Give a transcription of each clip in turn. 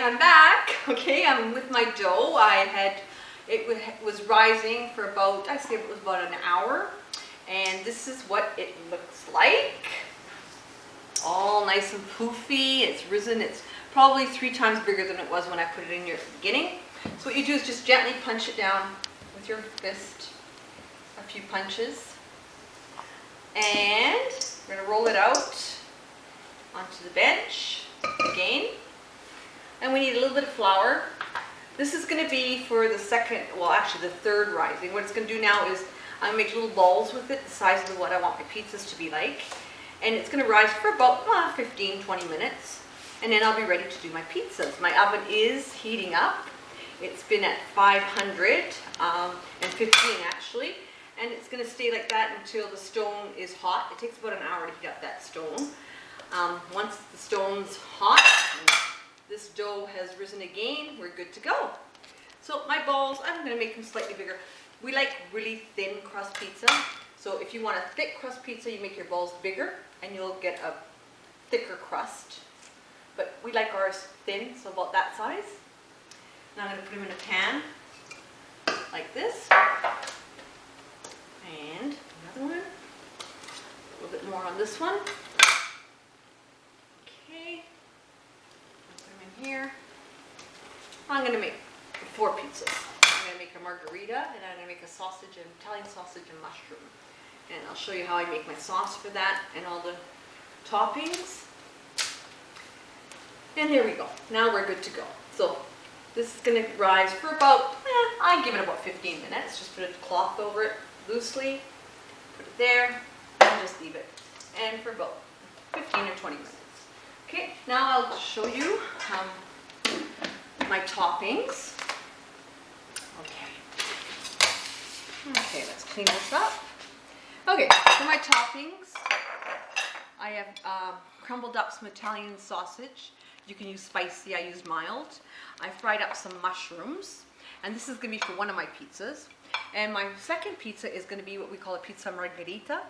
I'm back. Okay, I'm with my dough. It was rising for about, I say it was about an hour. And this is what it looks like. All nice and poofy. It's risen. It's probably 3 times bigger than it was when I put it in here at the beginning. So what you do is just gently punch it down with your fist. A few punches. And we're going to roll it out onto the bench again. And we need a little bit of flour. This is going to be for the second, well actually the third rising. What it's going to do now is I'm going to make little balls with it, the size of what I want my pizzas to be like. And it's going to rise for about 15-20 minutes. And then I'll be ready to do my pizzas. My oven is heating up. It's been at 515 actually. And it's going to stay like that until the stone is hot. It takes about an hour to heat up that stone. Once the stone's hot, this dough has risen again, we're good to go. So my balls, I'm going to make them slightly bigger. We like really thin crust pizza. So if you want a thick crust pizza, you make your balls bigger and you'll get a thicker crust. But we like ours thin, so about that size. Now I'm going to put them in a pan like this. And another one. A little bit more on this one. Okay. Put them in here. I'm going to make 4 pizzas. I'm going to make a margarita, and I'm going to make a sausage, an Italian sausage and mushroom. And I'll show you how I make my sauce for that and all the toppings. And here we go. Now we're good to go. So this is going to rise for about, I give it about 15 minutes. Just put a cloth over it loosely, put it there, and just leave it. And for about 15 or 20 minutes. Okay, now I'll show you my toppings. Okay, let's clean this up. Okay, for my toppings, I have crumbled up some Italian sausage. You can use spicy, I used mild. I fried up some mushrooms, and this is going to be for one of my pizzas. And my second pizza is going to be what we call a pizza margherita,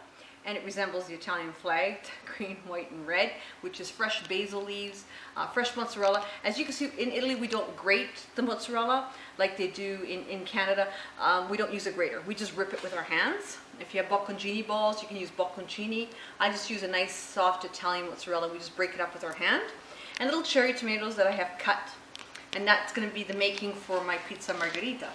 and it resembles the Italian flag, green, white, and red, which is fresh basil leaves, fresh mozzarella. As you can see, in Italy we don't grate the mozzarella like they do in Canada. We don't use a grater. We just rip it with our hands. If you have bocconcini balls, you can use bocconcini. I just use a nice soft Italian mozzarella. We just break it up with our hand. And little cherry tomatoes that I have cut. And that's going to be the making for my pizza margherita.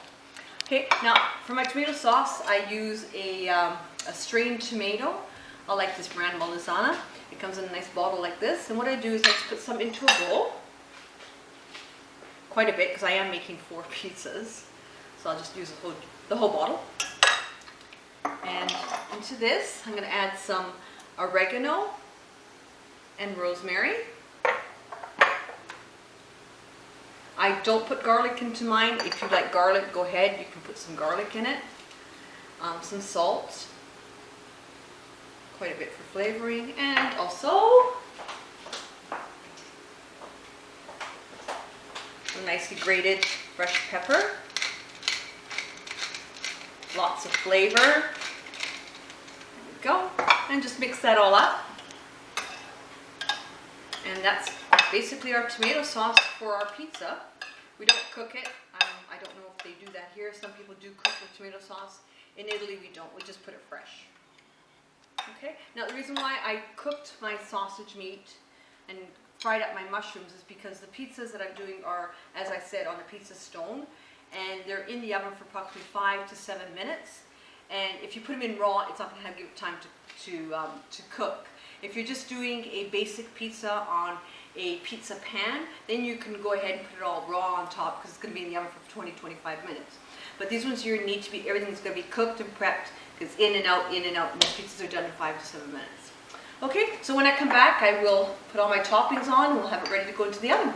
Okay, now for my tomato sauce, I use a strained tomato. I like this brand Malesana. It comes in a nice bottle like this. And what I do is I just put some into a bowl. Quite a bit, because I am making 4 pizzas. So I'll just use the whole bottle. And into this, I'm going to add some oregano and rosemary. I don't put garlic into mine. If you like garlic, go ahead. You can put some garlic in it. Some salt. Quite a bit for flavoring. And also some nicely grated fresh pepper. Lots of flavor. There we go. And just mix that all up. And that's basically our tomato sauce for our pizza. We don't cook it. I don't know if they do that here. Some people do cook with tomato sauce. In Italy we don't. We just put it fresh. Okay. Now the reason why I cooked my sausage meat and fried up my mushrooms is because the pizzas that I'm doing are, as I said, on a pizza stone. And they're in the oven for approximately 5 to 7 minutes. And if you put them in raw, it's not going to give it time to cook. If you're just doing a basic pizza on a pizza pan, then you can go ahead and put it all raw on top because it's going to be in the oven for 20-25 minutes. But these ones here need to be, everything's going to be cooked and prepped because in and out, most pizzas are done in 5 to 7 minutes. Okay, so when I come back, I will put all my toppings on and we'll have it ready to go into the oven.